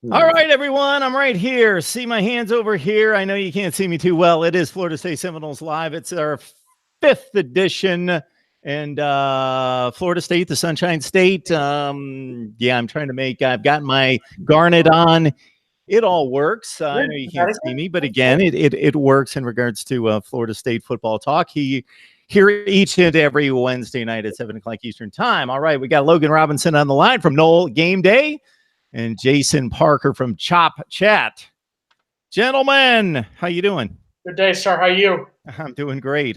All right, everyone. I'm right here. See my hands over here. I know you can't see me too well. It is Florida State Seminoles Live. It's our 5th edition. And Florida State, the Sunshine State. Yeah, I'm trying to make, I've got my garnet on. It all works. I know you can't see me, but again, it works in regards to Florida State football talk. Here each and every Wednesday night at 7 o'clock Eastern time. All right, we got Logan Robinson on the line from Knoll Game Day and Jason Parker from Chop Chat. Gentlemen, how you doing? Good day, sir. How are you? I'm doing great.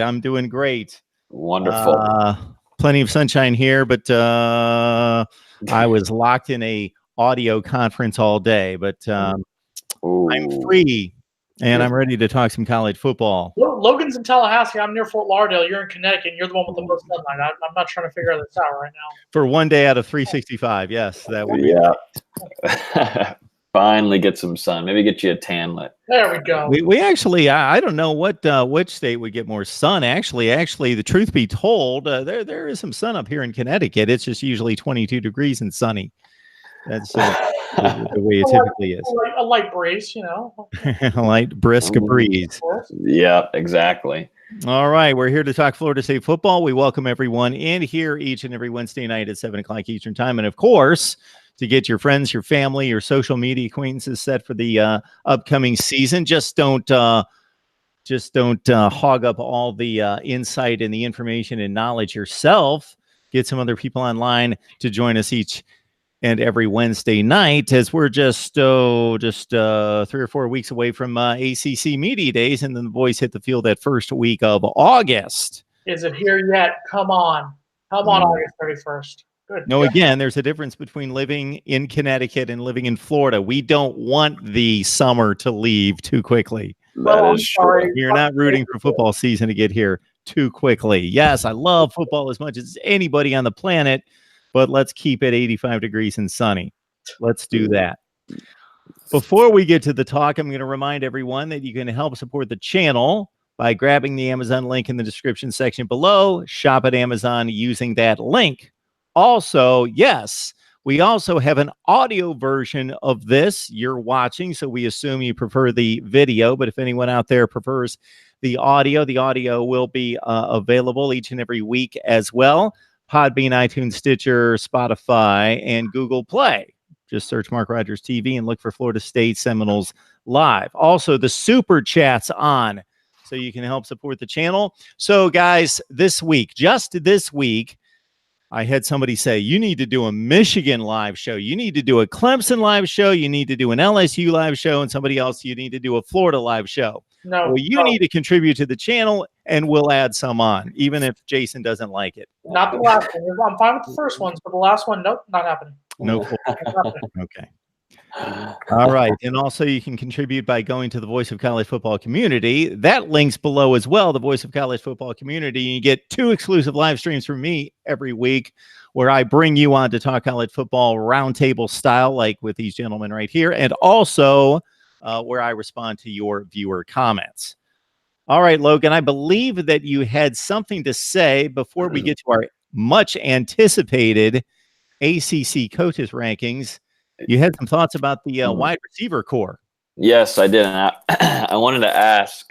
Wonderful. Plenty of sunshine here, but I was locked in a audio conference all day, but I'm free and I'm ready to talk some college football. Logan's in Tallahassee. I'm near Fort Lauderdale. You're in Connecticut. And you're the one with the most sunlight. I'm not trying to figure this out right now. For one day out of 365, yes, that would be yeah. Finally get some sun. Maybe get you a tan lit. There we go. We actually, I don't know which state would get more sun. Actually, the truth be told, there is some sun up here in Connecticut. It's just usually 22 degrees and sunny. That's the way it typically is. A light breeze, you know. A light, brisk breeze. Yeah, exactly. All right, we're here to talk Florida State football. We welcome everyone in here each and every Wednesday night at 7 o'clock Eastern time. And of course, to get your friends, your family, your social media acquaintances set for the upcoming season. Just don't hog up all the insight and the information and knowledge yourself. Get some other people online to join us each and every Wednesday night, as we're just 3 or 4 weeks away from ACC Media Days, and then the boys hit the field that first week of August. Is it here yet? Come on. August 31st. Good. No, again, there's a difference between living in Connecticut and living in Florida. We don't want the summer to leave too quickly. That is true. You're not rooting for football season to get here too quickly. Yes, I love football as much as anybody on the planet, but let's keep it 85 degrees and sunny. Let's do that. Before we get to the talk, I'm going to remind everyone that you can help support the channel by grabbing the Amazon link in the description section below. Shop at Amazon using that link. Also, yes, we also have an audio version of this you're watching, so we assume you prefer the video, but if anyone out there prefers the audio will be available each and every week as well. Podbean, iTunes, Stitcher, Spotify, and Google Play. Just search Mark Rogers TV and look for Florida State Seminoles Live. Also, the Super Chat's on, so you can help support the channel. So, guys, just this week, I had somebody say, you need to do a Michigan live show. You need to do a Clemson live show. You need to do an LSU live show. And somebody else, you need to do a Florida live show. Well, you need to contribute to the channel, and we'll add some on, even if Jason doesn't like it. Not the last one. I'm fine with the first ones, but the last one, nope, not happening. No. Okay. All right. And also you can contribute by going to the Voice of College Football Community. That link's below as well, the Voice of College Football Community. You get 2 exclusive live streams from me every week where I bring you on to talk college football roundtable style, like with these gentlemen right here, and also where I respond to your viewer comments. All right, Logan, I believe that you had something to say before we get to our much anticipated ACC coaches rankings. You had some thoughts about the wide receiver core. Yes, I did. And I wanted to ask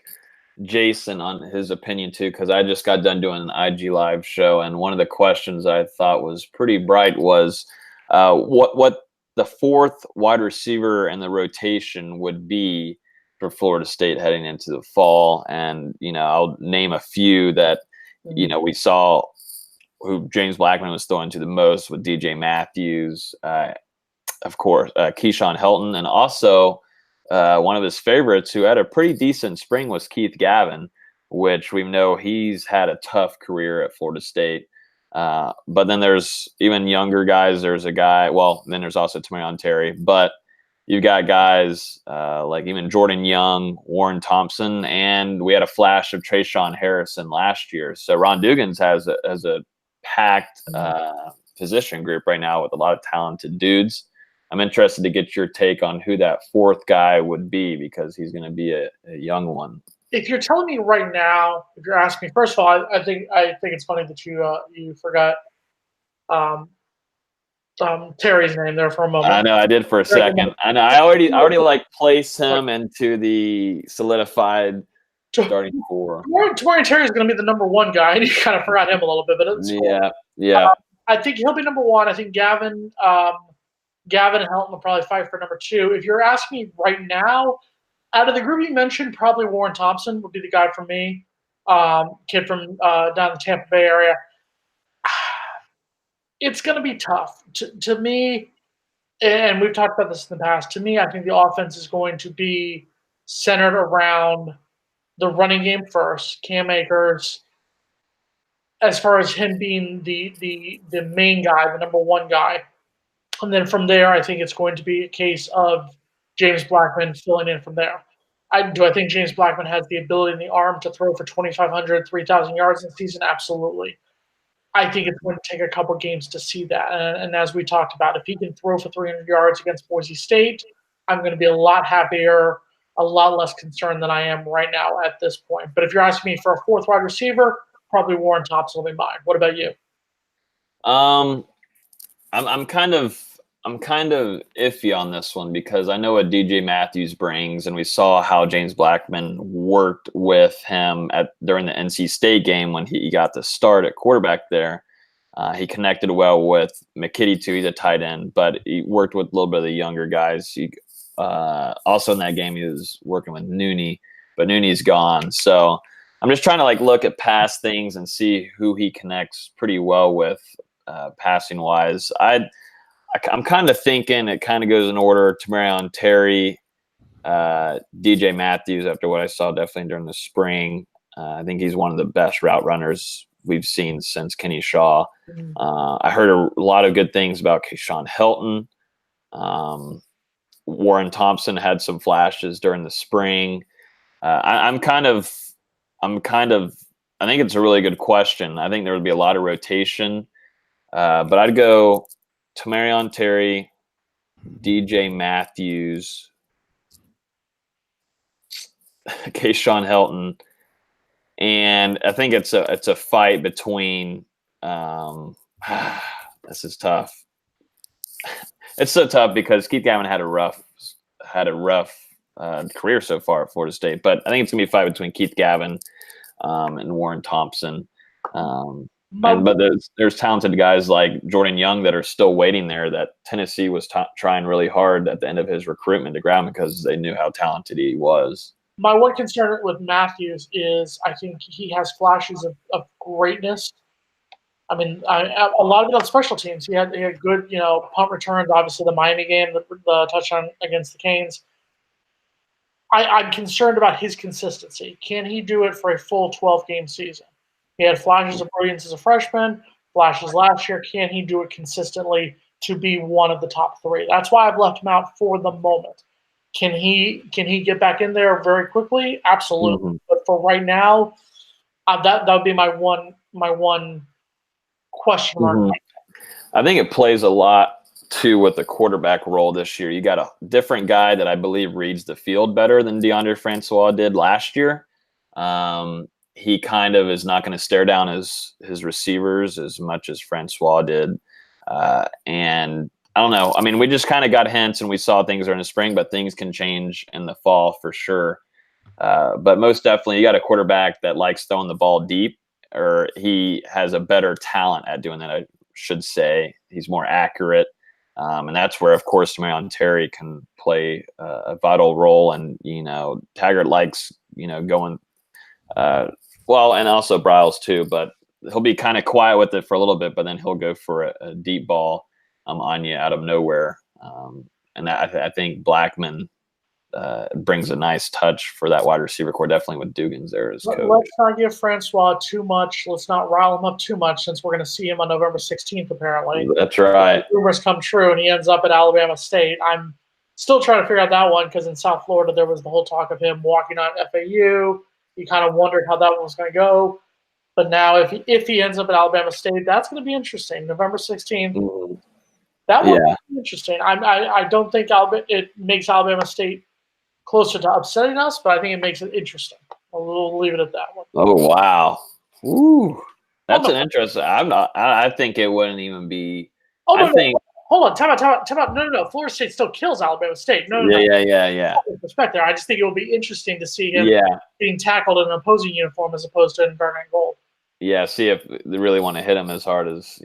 Jason on his opinion too, because I just got done doing an IG live show, and one of the questions I thought was pretty bright was what the 4th wide receiver in the rotation would be for Florida State heading into the fall. And, I'll name a few that, we saw who James Blackman was throwing to the most with DJ Matthews, of course, Keyshawn Helton, and also one of his favorites who had a pretty decent spring was Keith Gavin, which we know he's had a tough career at Florida State. But then there's even younger guys. There's a guy, then there's also Tamarion Terry, but you've got guys like even Jordan Young, Warren Thompson, and we had a flash of Trayshawn Harrison last year. So Ron Dugans has a packed position group right now with a lot of talented dudes. I'm interested to get your take on who that 4th guy would be, because he's going to be a young one. If you're telling me right now, if you're asking me, first of all, I think it's funny that you forgot Terry's name there for a moment. I know I did for a second. I know I already like place him into the solidified starting four. Tamorrion Terry is going to be the number one guy, and you kind of forgot him a little bit, but it's cool. Yeah. I think he'll be number one. I think Gavin and Helton will probably fight for number two. If you're asking me right now, out of the group you mentioned, probably Warren Thompson would be the guy for me. Kid from down in the Tampa Bay area. It's going to be tough. To me, and we've talked about this in the past, to me, I think the offense is going to be centered around the running game first, Cam Akers, as far as him being the main guy, the number one guy. And then from there, I think it's going to be a case of James Blackman filling in from there. I think James Blackman has the ability and the arm to throw for 2,500, 3,000 yards in the season? Absolutely. I think it's going to take a couple games to see that. And as we talked about, if he can throw for 300 yards against Boise State, I'm going to be a lot happier, a lot less concerned than I am right now at this point. But if you're asking me for a fourth wide receiver, probably Warren Thompson will be mine. What about you? I'm kind of iffy on this one because I know what DJ Matthews brings, and we saw how James Blackman worked with him during the NC State game when he got the start at quarterback there. He connected well with McKitty too. He's a tight end, but he worked with a little bit of the younger guys. Also in that game, he was working with Nooney, but Nooney's gone. So I'm just trying to look at past things and see who he connects pretty well with passing wise. I'm kind of thinking it kind of goes in order: Tamorrion Terry, DJ Matthews. After what I saw, definitely during the spring, I think he's one of the best route runners we've seen since Kenny Shaw. I heard a lot of good things about Keyshawn Helton. Warren Thompson had some flashes during the spring. I think it's a really good question. I think there would be a lot of rotation, but I'd go Tamorrion Terry, DJ Matthews, Keyshawn Helton, and I think it's a fight between. This is tough. It's so tough because Keith Gavin had a rough career so far at Florida State, but I think it's gonna be a fight between Keith Gavin and Warren Thompson. But there's talented guys like Jordan Young that are still waiting there that Tennessee was trying really hard at the end of his recruitment to grab him because they knew how talented he was. My one concern with Matthews is I think he has flashes of greatness. I mean, a lot of it on special teams. He had good, punt returns. Obviously, the Miami game, the touchdown against the Canes. I'm concerned about his consistency. Can he do it for a full 12-game season? He had flashes of brilliance as a freshman, flashes last year. Can he do it consistently to be one of the top three? That's why I've left him out for the moment. Can he get back in there very quickly? Absolutely. Mm-hmm. But for right now, that would be my one question mark. Mm-hmm. I think it plays a lot too with the quarterback role this year. You got a different guy that I believe reads the field better than DeAndre Francois did last year. He kind of is not going to stare down his receivers as much as Francois did. And I don't know. I mean, we just kind of got hints and we saw things during the spring, but things can change in the fall for sure. But most definitely, you got a quarterback that likes throwing the ball deep, or he has a better talent at doing that, I should say. He's more accurate. And that's where, of course, Tamorrion Terry can play a vital role. And, Taggart likes, going and also Bryles too, but he'll be kind of quiet with it for a little bit, but then he'll go for a deep ball on you out of nowhere. And I think Blackman brings a nice touch for that wide receiver core, definitely with Dugans there as coach. Let's not give Francois too much. Let's not rile him up too much since we're going to see him on November 16th, apparently. That's right. Rumors come true, and he ends up at Alabama State. I'm still trying to figure out that one because in South Florida there was the whole talk of him walking on FAU. You kind of wondered how that one was going to go. But now if he ends up at Alabama State, that's going to be interesting. November 16th. Mm-hmm. That one will be interesting. I don't think it makes Alabama State closer to upsetting us, but I think it makes it interesting. We'll leave it at that one. Oh, wow. Ooh. That's an interesting. I think it wouldn't even be. Hold hold on, time out. No. Florida State still kills Alabama State. No. Yeah. Respect there. I just think it will be interesting to see him Yeah. being tackled in an opposing uniform as opposed to in burning gold. Yeah, see if they really want to hit him as hard as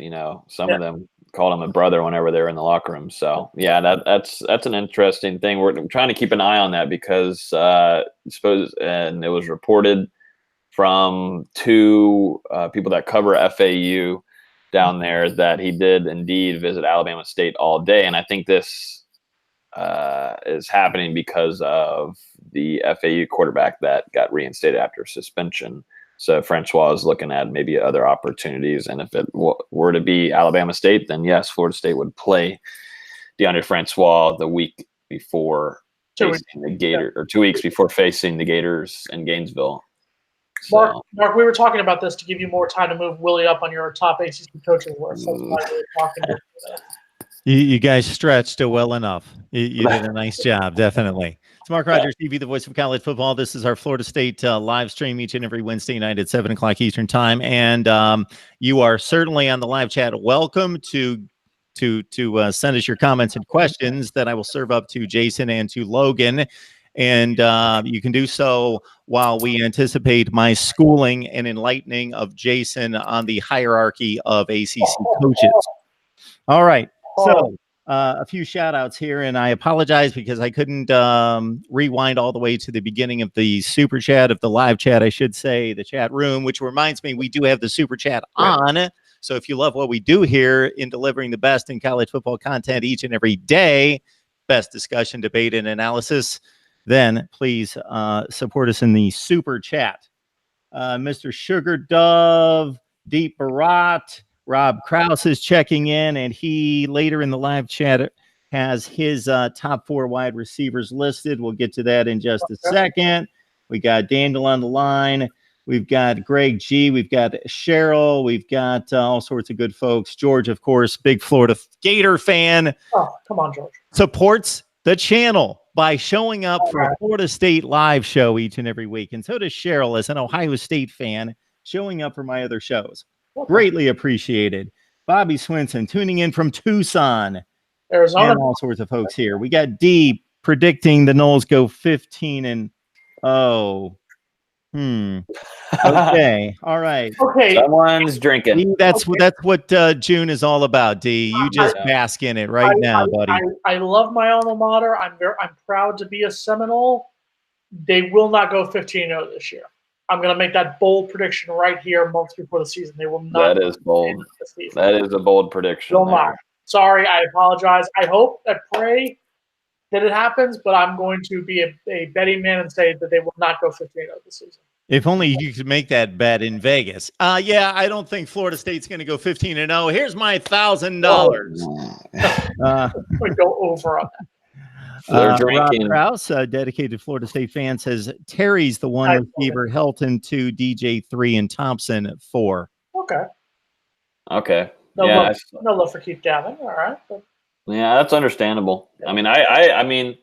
some of them called him a brother whenever they were in the locker room. So yeah, that's an interesting thing. We're trying to keep an eye on that because and it was reported from two people that cover FAU down there that he did indeed visit Alabama State all day, and I think this is happening because of the FAU quarterback that got reinstated after suspension. So Francois is looking at maybe other opportunities, and if it were to be Alabama State, then yes, Florida State would play DeAndre Francois the week before facing the Gators, or 2 weeks before facing the Gators in Gainesville. So. Mark, we were talking about this to give you more time to move Willie up on your top ACC coaches list. That's why we were talking about that. You guys stretched well enough. You did a nice job, definitely. It's Mark Rogers TV, the voice of college football. This is our Florida State live stream each and every Wednesday night at 7 o'clock Eastern time. And you are certainly on the live chat. Welcome to send us your comments and questions that I will serve up to Jason and to Logan. And you can do so while we anticipate my schooling and enlightening of Jason on the hierarchy of ACC coaches. All right. So a few shout outs here, and I apologize because I couldn't rewind all the way to the beginning of the super chat, of the live chat, I should say, the chat room, which reminds me we do have the super chat on. So if you love what we do here in delivering the best in college football content each and every day, best discussion, debate, and analysis, then please support us in the super chat. Mr. Sugar Dove, Deep Barat, Rob Krause is checking in, and he later in the live chat has his top 4 wide receivers listed. We'll get to that in just a second. We got Daniel on the line. We've got Greg G. We've got Cheryl. We've got all sorts of good folks. George, of course, big Florida Gator fan. Oh, come on, George. Supports the channel by showing up for a Florida State live show each and every week. And so does Cheryl, as an Ohio State fan, showing up for my other shows. Greatly appreciated. Bobby Swinson tuning in from Tucson, Arizona. And all sorts of folks here. We got D predicting the Noles go 15-0. Okay. All right. Okay. Someone's drinking. D, that's what June is all about. D, you just bask in it right now, buddy. I love my alma mater. I'm proud to be a Seminole. They will not go 15-0 this year. I'm going to make that bold prediction right here months before the season. They will not. That is bold. That is a bold prediction. Will not. Sorry, I apologize. I hope, I pray that it happens, but I'm going to be a betting man and say that they will not go 15-0 this season. If only you could make that bet in Vegas. Yeah, I don't think Florida State's going to go 15-0. Here's my $1,000. Go over on that. Rob Krause, dedicated Florida State fan, says Terry's the one receiver, Helton 2, DJ 3, and Thompson 4. Okay. No love for Keith Gavin. All right. Yeah, that's understandable. I mean, I mean,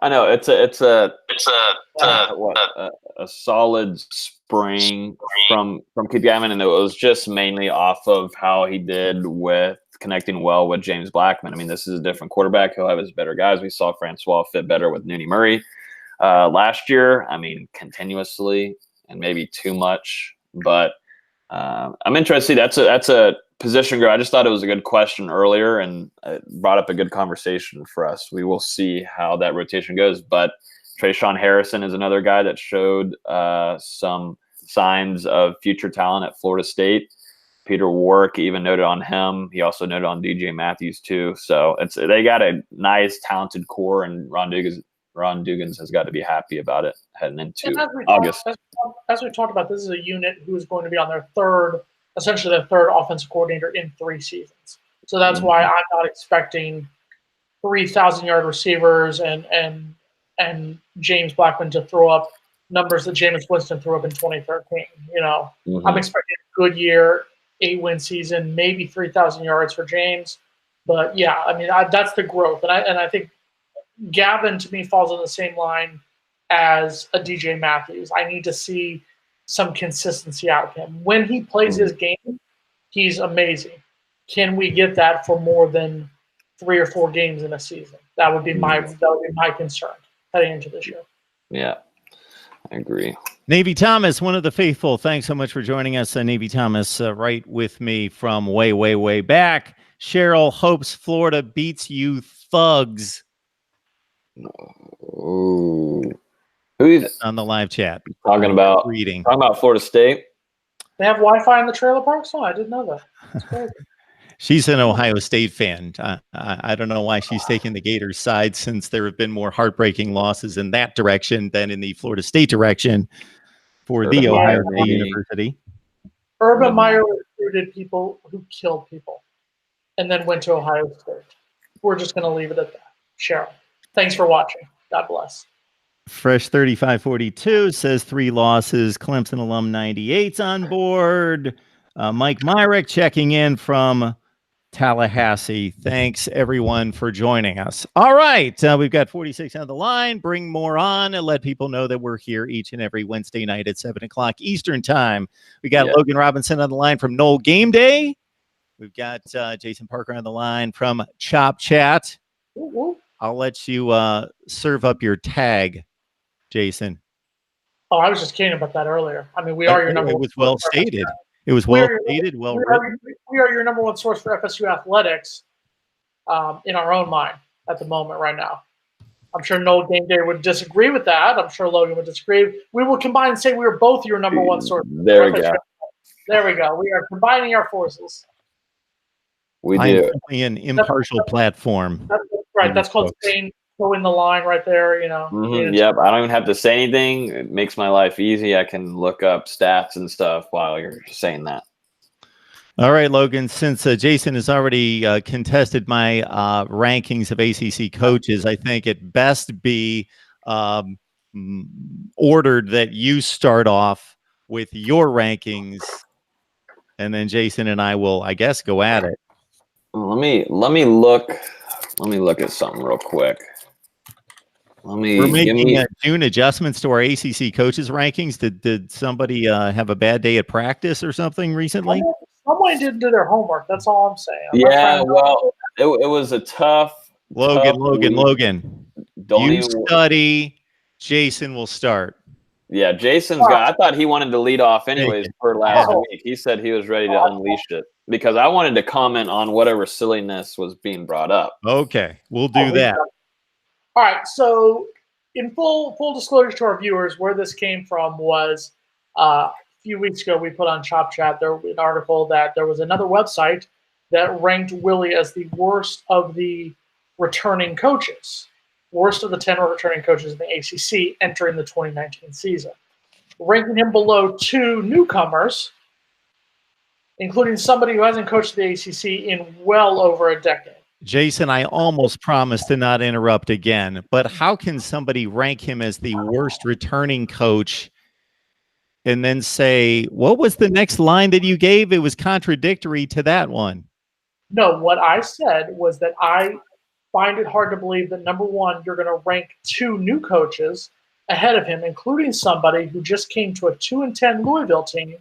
I know it's a solid spring from Keith Gavin, and it was just mainly off of how he did with connecting well with James Blackman. I mean, this is a different quarterback. He'll have his better guys. We saw Francois fit better with Nooney Murray last year. I mean, continuously and maybe too much. But I'm interested. That's a position group. I just thought it was a good question earlier, and it brought up a good conversation for us. We will see how that rotation goes. But Trayshawn Harrison is another guy that showed some signs of future talent at Florida State. Peter Warwick even noted on him. He also noted on DJ Matthews too. So they got a nice, talented core, and Ron Dugans has got to be happy about it heading into August. As we talked about, this is a unit who is going to be on their essentially their third offensive coordinator in 3 seasons. So that's why I'm not expecting 3,000-yard receivers and James Blackman to throw up numbers that Jameis Winston threw up in 2013. I'm expecting a good year. 8-win season, maybe 3,000 yards for James. But yeah, I mean, that's the growth. And I think Gavin, to me, falls on the same line as a DJ Matthews. I need to see some consistency out of him. When he plays his game, he's amazing. Can we get that for more than 3 or 4 games in a season. That would be my concern heading into this year. Yeah, I agree. Navy Thomas, one of the faithful. Thanks so much for joining us, Navy Thomas. Right with me from way, way, way back. Cheryl hopes Florida beats you thugs. Ooh. Who's on the live chat? Talking about Florida State. They have Wi-Fi in the trailer parks? Oh, I didn't know that. That's crazy. She's an Ohio State fan. I don't know why she's taking the Gators' side, since there have been more heartbreaking losses in that direction than in the Florida State direction for the Ohio State University. Urban Meyer recruited people who killed people and then went to Ohio State. We're just going to leave it at that. Cheryl, thanks for watching. God bless. Fresh 3542 says 3 losses. Clemson alum 98's on board. Mike Myrick checking in from Tallahassee. Thanks, everyone, for joining us. All right. We've got 46 on the line. Bring more on and let people know that we're here each and every Wednesday night at 7 o'clock Eastern time. We got Logan Robinson on the line from Knoll Game Day. We've got Jason Parker on the line from Chop Chat. I'll let you serve up your tag, Jason. Oh, I was just kidding about that earlier. I mean, we are your number one. It was well stated. It was well stated, well written. We are your number one source for FSU athletics in our own mind at the moment right now. I'm sure Knoll Game Day would disagree with that. I'm sure Logan would disagree. We will combine and say we are both your number one source. There we go. There we go. We are combining our forces. We do. I'm simply an impartial platform. That's right. That's called staying in the line right there, you know. Yep. I don't even have to say anything. It makes my life easy. I can look up stats and stuff while you're saying that. All right, Logan, since Jason has already contested my rankings of ACC coaches, I think it best be ordered that you start off with your rankings, and then Jason and I will, I guess, go at it. Let me look at something real quick. We're making June adjustments to our ACC coaches rankings. Did somebody have a bad day at practice or something recently? Someone didn't do their homework. That's all I'm saying. It was a tough. Logan. You study. Jason will start. Yeah, Jason's got. I thought he wanted to lead off anyways for last week. He said he was ready to unleash it because I wanted to comment on whatever silliness was being brought up. Okay, we'll do that. All right. So, in full disclosure to our viewers, where this came from was a few weeks ago we put on Chop Chat there an article that there was another website that ranked Willie as the worst of the returning coaches. Worst of the 10 returning coaches in the ACC entering the 2019 season, ranking him below 2 newcomers, including somebody who hasn't coached the ACC in well over a decade. Jason, I almost promised to not interrupt again, but how can somebody rank him as the worst returning coach and then say, what was the next line that you gave? It was contradictory to that one. No, what I said was that I find it hard to believe that, number one, you're going to rank 2 new coaches ahead of him, including somebody who just came to a 2-10 Louisville team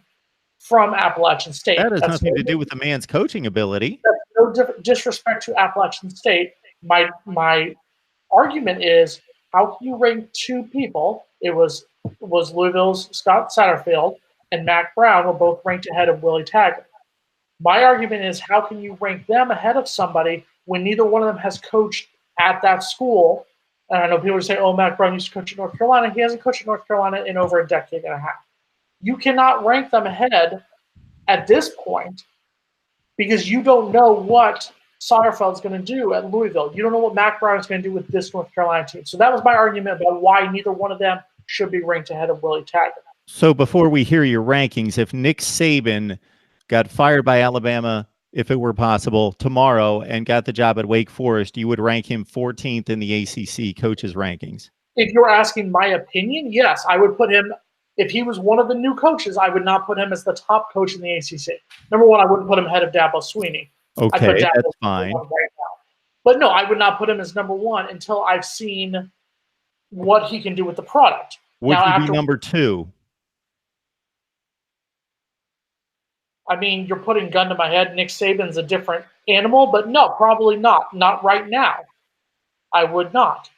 from Appalachian State. That has nothing to do with the man's coaching ability. That's no disrespect to Appalachian State. My argument is, how can you rank 2 people? It was Louisville's Scott Satterfield and Mac Brown were both ranked ahead of Willie Taggart. My argument is, how can you rank them ahead of somebody when neither one of them has coached at that school? And I know people say, oh, Mac Brown used to coach at North Carolina. He hasn't coached at North Carolina in over a decade and a half. You cannot rank them ahead at this point because you don't know what Satterfield's going to do at Louisville. You don't know what Mac Brown is going to do with this North Carolina team. So that was my argument about why neither one of them should be ranked ahead of Willie Taggart. So before we hear your rankings, if Nick Saban got fired by Alabama, if it were possible, tomorrow and got the job at Wake Forest, you would rank him 14th in the ACC coaches rankings? If you're asking my opinion, yes, I would put him. If he was one of the new coaches, I would not put him as the top coach in the ACC. Number one, I wouldn't put him ahead of Dabo Swinney. Okay, that's fine. Right now. But no, I would not put him as number one until I've seen what he can do with the product. Would he be number 2? I mean, you're putting gun to my head. Nick Saban's a different animal, but no, probably not. Not right now. I would not.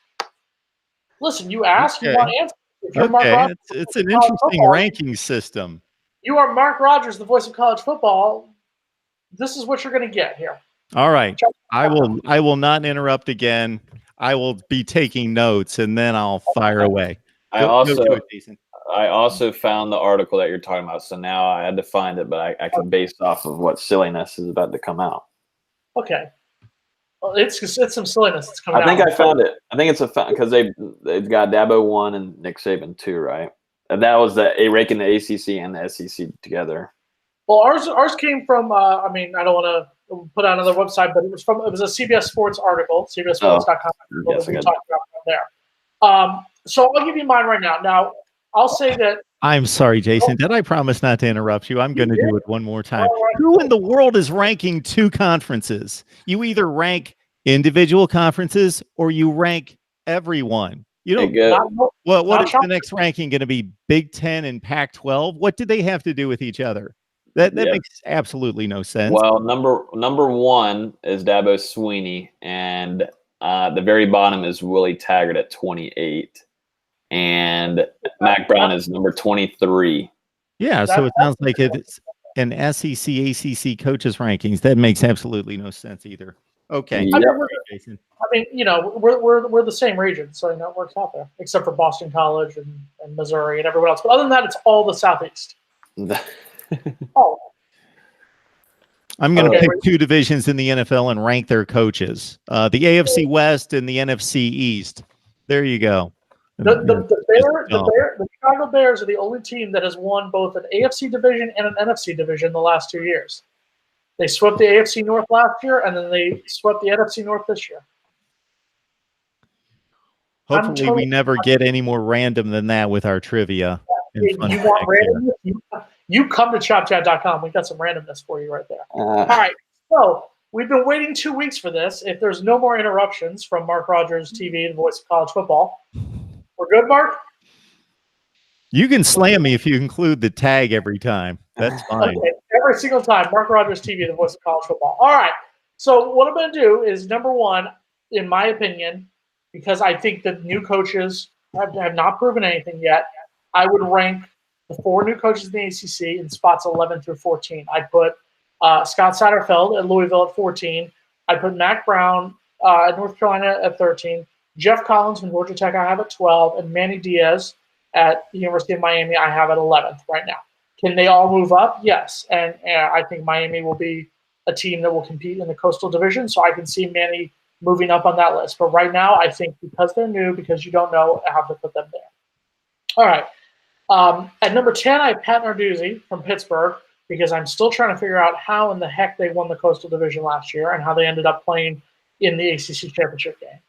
Listen, you ask, you want Okay. answers. If you're Mark Okay. Rogers, It's an college interesting football, ranking system. you are Mark Rogers, the voice of college football. This is what you're going to get here. All right. I will not interrupt again. I will be taking notes and then I'll fire away. Go to it, Jason. I also found the article that you're talking about, so now I had to find it, but I can base off of what silliness is about to come out. Okay. Well, it's some silliness that's coming out. I think I found it. I think it's because they've got Dabo 1 and Nick Saban 2, right? And that was ranking the ACC and the SEC together. Well, ours came from. I mean, I don't want to put out another website, but it was a CBS Sports article, CBSSports.com. Yes, we talked about there. So I'll give you mine right now. Now I'll say that. I'm sorry, Jason. Did I promise not to interrupt you? I'm going to do it one more time. Who in the world is ranking two conferences? You either rank individual conferences or you rank everyone. You don't. What is the next ranking going to be? Big Ten and Pac-12? What do they have to do with each other? That makes absolutely no sense. Well, number one is Dabo Swinney, and the very bottom is Willie Taggart at 28. And Mac Brown is number 23. Yeah, so it sounds like it's an SEC, ACC coaches rankings. That makes absolutely no sense either. Okay, yep. Jason. I mean, we're the same region, so it works out there, except for Boston College and Missouri and everyone else. But other than that, it's all the Southeast. Oh. I'm going to pick two divisions in the NFL and rank their coaches. The AFC West and the NFC East. There you go. The Chicago Bears are the only team that has won both an AFC division and an NFC division the last 2 years. They swept the AFC North last year, and then they swept the NFC North this year. Hopefully, we never get any more random than that with our trivia. You want randomness? You come to ChopChat.com. We've got some randomness for you right there. All right. So we've been waiting 2 weeks for this. If there's no more interruptions from Mark Rogers TV, the voice of college football, we're good, Mark? You can slam me if you include the tag every time. That's fine. Okay. Every single time, Mark Rogers TV, the voice of college football. All right. So what I'm going to do is, number one, in my opinion, because I think the new coaches have not proven anything yet, I would rank the 4 new coaches in the ACC in spots 11 through 14. I'd put Scott Satterfeld at Louisville at 14. I'd put Mac Brown at North Carolina at 13. Jeff Collins from Georgia Tech I have at 12. And Manny Diaz at the University of Miami I have at 11th right now. Can they all move up? Yes. And I think Miami will be a team that will compete in the Coastal Division, so I can see Manny moving up on that list. But right now, I think because they're new, because you don't know, I have to put them there. All right. At number 10, I have Pat Narduzzi from Pittsburgh, because I'm still trying to figure out how in the heck they won the Coastal Division last year and how they ended up playing in the ACC championship game.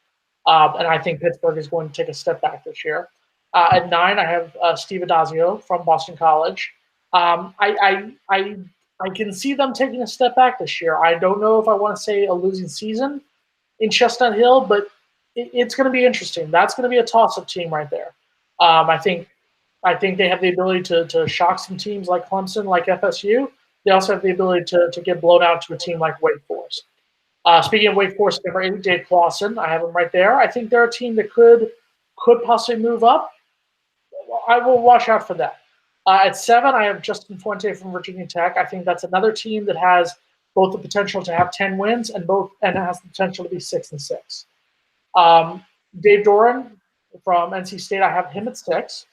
And I think Pittsburgh is going to take a step back this year. At 9, I have Steve Adazio from Boston College. I can see them taking a step back this year. I don't know if I want to say a losing season in Chestnut Hill, but it's going to be interesting. That's going to be a toss-up team right there. I think they have the ability to shock some teams like Clemson, like FSU. They also have the ability to get blown out to a team like Wake Forest. Speaking of Wake Forest, number 8, Dave Clawson, I have them right there. I think they're a team that could possibly move up. I will watch out for that. At 7, I have Justin Fuente from Virginia Tech. I think that's another team that has both the potential to have 10 wins and has the potential to be 6-6. Dave Doran from NC State, I have him at 6.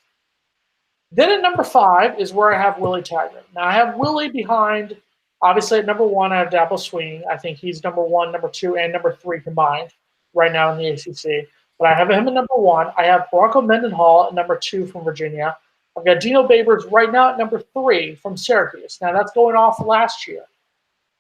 Then at number 5 is where I have Willie Taggart. Now I have Willie behind, obviously at number 1, I have Dabo Swinney. I think he's number 1, number 2, and number 3 combined right now in the ACC. But I have him at number 1. I have Bronco Mendenhall at number 2 from Virginia. I've got Dino Babers right now at number 3 from Syracuse. Now that's going off last year.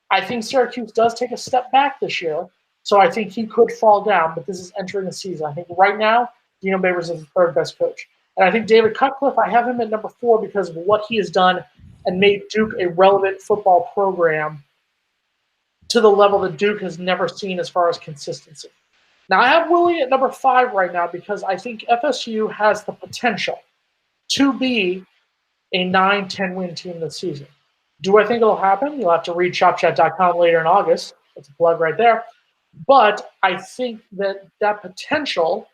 I think Syracuse does take a step back this year, so I think he could fall down, but this is entering the season. I think right now, Dino Babers is the 3rd best coach. And I think David Cutcliffe, I have him at number 4 because of what he has done and made Duke a relevant football program to the level that Duke has never seen as far as consistency. Now I have Willie at number 5 right now because I think FSU has the potential to be a 9-10 win team this season. Do I think it'll happen? You'll have to read shopchat.com later in August. That's a plug right there. But I think that potential,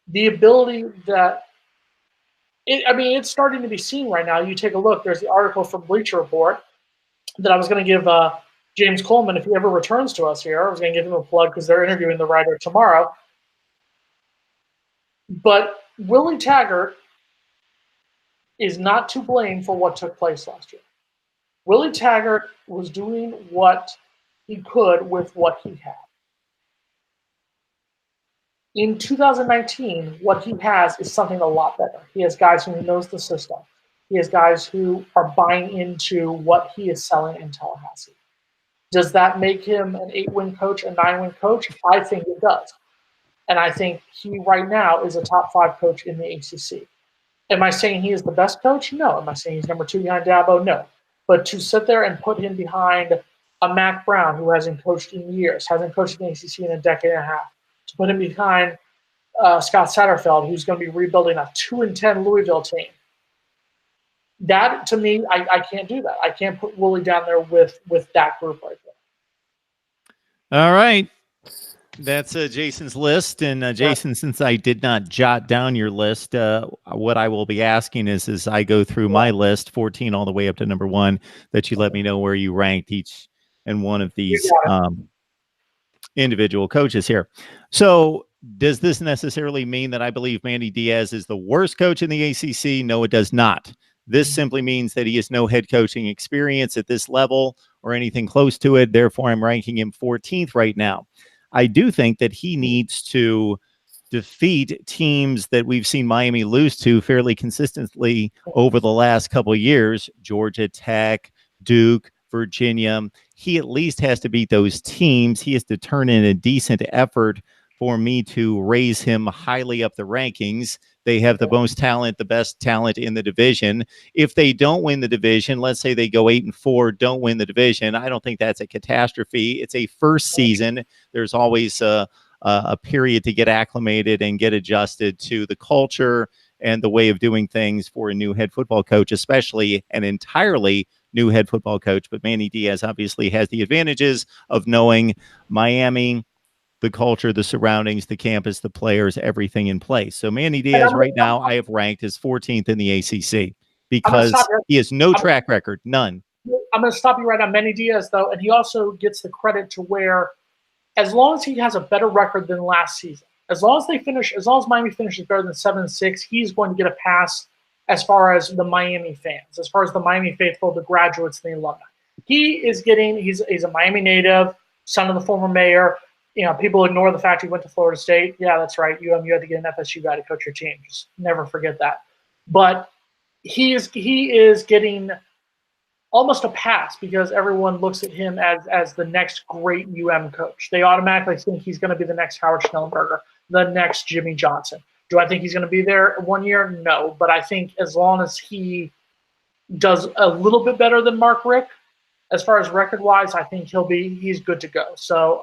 the ability that it's starting to be seen right now. You take a look. There's the article from Bleacher Report that I was going to give James Coleman, if he ever returns to us here. I was going to give him a plug because they're interviewing the writer tomorrow. But Willie Taggart is not to blame for what took place last year. Willie Taggart was doing what he could with what he had. In 2019, what he has is something a lot better. He has guys who knows the system. He has guys who are buying into what he is selling in Tallahassee. Does that make him an 8-win coach, a 9-win coach? I think it does. And I think he right now is a top 5 coach in the ACC. Am I saying he is the best coach? No. Am I saying he's number 2 behind Dabo? No. But to sit there and put him behind a Mac Brown who hasn't coached in years, hasn't coached in the ACC in a decade and a half, to put him behind Scott Satterfield, who's going to be rebuilding a 2-10 Louisville team. That, to me, I can't do that. I can't put Willie down there with that group right there. All right. That's Jason's list. And Jason, since I did not jot down your list, what I will be asking is as I go through my list, 14 all the way up to number 1, that you let me know where you ranked each and one of these individual coaches here. So does this necessarily mean that I believe Manny Diaz is the worst coach in the ACC? No, it does not. This simply means that he has no head coaching experience at this level or anything close to it. Therefore, I'm ranking him 14th right now. I do think that he needs to defeat teams that we've seen Miami lose to fairly consistently over the last couple of years, Georgia Tech, Duke, Virginia. He at least has to beat those teams. He has to turn in a decent effort for me to raise him highly up the rankings. They have the most talent, the best talent in the division. If they don't win the division, let's say they go 8-4, don't win the division, I don't think that's a catastrophe. It's a first season. There's always a period to get acclimated and get adjusted to the culture and the way of doing things for a new head football coach, especially an entirely new head football coach. But Manny Diaz obviously has the advantages of knowing Miami, the culture, the surroundings, the campus, the players, everything in place. So Manny Diaz right now I have ranked as 14th in the ACC because he has no track record, none. I'm going to stop you right on Manny Diaz, though, and he also gets the credit to where as long as he has a better record than last season, as long as Miami finishes better than 7-6, he's going to get a pass as far as the Miami fans, as far as the Miami faithful, the graduates, and the alumni. He's a Miami native, son of the former mayor. You know, people ignore the fact he went to Florida State. Yeah, that's right. You had to get an FSU guy to coach your team. Just never forget that. But he is getting almost a pass because everyone looks at him as the next great coach. They automatically think he's going to be the next Howard Schnellenberger, the next Jimmy Johnson. Do I think he's going to be there 1 year? No. But I think as long as he does a little bit better than Mark Richt, as far as record-wise, I think he's good to go. So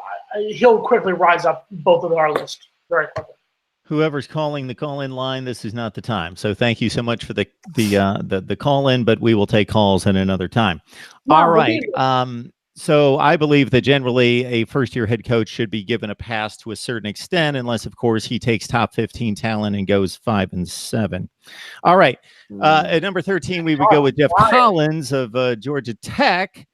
he'll quickly rise up both of our list very quickly. Whoever's calling the call-in line, this is not the time. So thank you so much for the call-in, but we will take calls at another time. All right. So I believe that generally a first-year head coach should be given a pass to a certain extent, unless, of course, he takes top 15 talent and goes 5-7. All right. At number 13, we would go with Jeff Collins of Georgia Tech,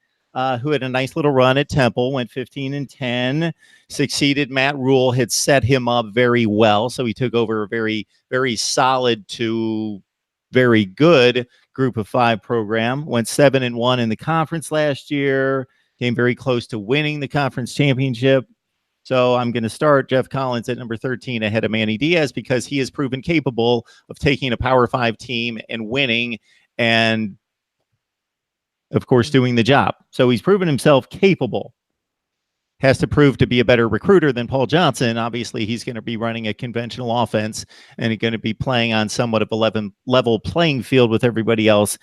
who had a nice little run at Temple, went 15-10, succeeded. Matt Rule had set him up very well, so he took over a very, very solid to very good Group of 5 program. Went 7-1 in the conference last year. Came very close to winning the conference championship. So I'm going to start Jeff Collins at number 13 ahead of Manny Diaz because he has proven capable of taking a Power 5 team and winning and, of course, doing the job. So he's proven himself capable. Has to prove to be a better recruiter than Paul Johnson. Obviously, he's going to be running a conventional offense and he's going to be playing on somewhat of a level playing field with everybody else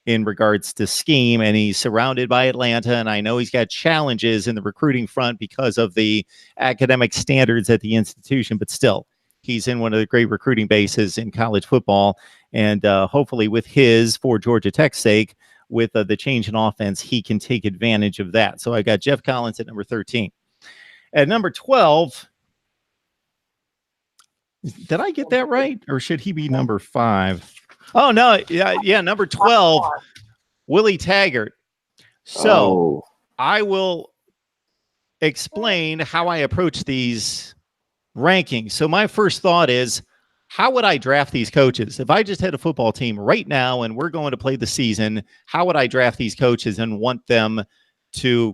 in regards to scheme, and he's surrounded by Atlanta, and I know he's got challenges in the recruiting front because of the academic standards at the institution, but still, he's in one of the great recruiting bases in college football, and hopefully with for Georgia Tech's sake, with the change in offense, he can take advantage of that. So I got Jeff Collins at number 13. At number 12, did I get that right? Or should he be number 5? Oh, no. Yeah, number 12, Willie Taggart. So I will explain how I approach these rankings. So my first thought is, how would I draft these coaches? If I just had a football team right now and we're going to play the season, how would I draft these coaches and want them to,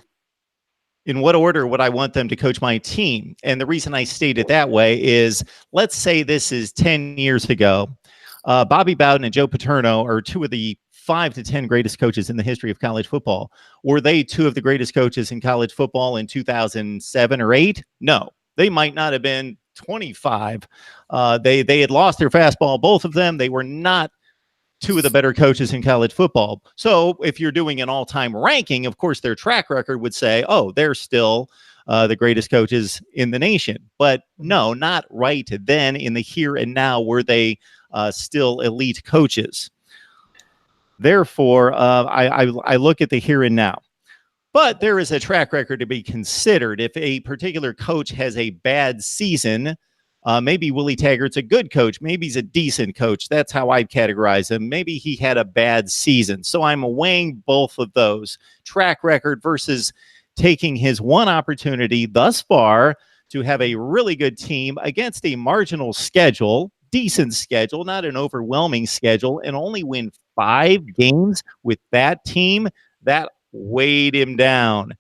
in what order would I want them to coach my team? And the reason I state it that way is, let's say this is 10 years ago. Bobby Bowden and Joe Paterno are two of the 5 to 10 greatest coaches in the history of college football. Were they two of the greatest coaches in college football in 2007 or 8? No, they might not have been 25. They had lost their fastball, both of them. They were not two of the better coaches in college football. So if you're doing an all-time ranking, of course, their track record would say, oh, they're still the greatest coaches in the nation. But no, not right then. In the here and now were they still elite coaches. Therefore, I look at the here and now. But there is a track record to be considered. If a particular coach has a bad season, maybe Willie Taggart's a good coach. Maybe he's a decent coach. That's how I'd categorize him. Maybe he had a bad season. So I'm weighing both of those, track record versus taking his one opportunity thus far to have a really good team against a marginal schedule, decent schedule, not an overwhelming schedule, and only win 5 games with that team. That weighed him down.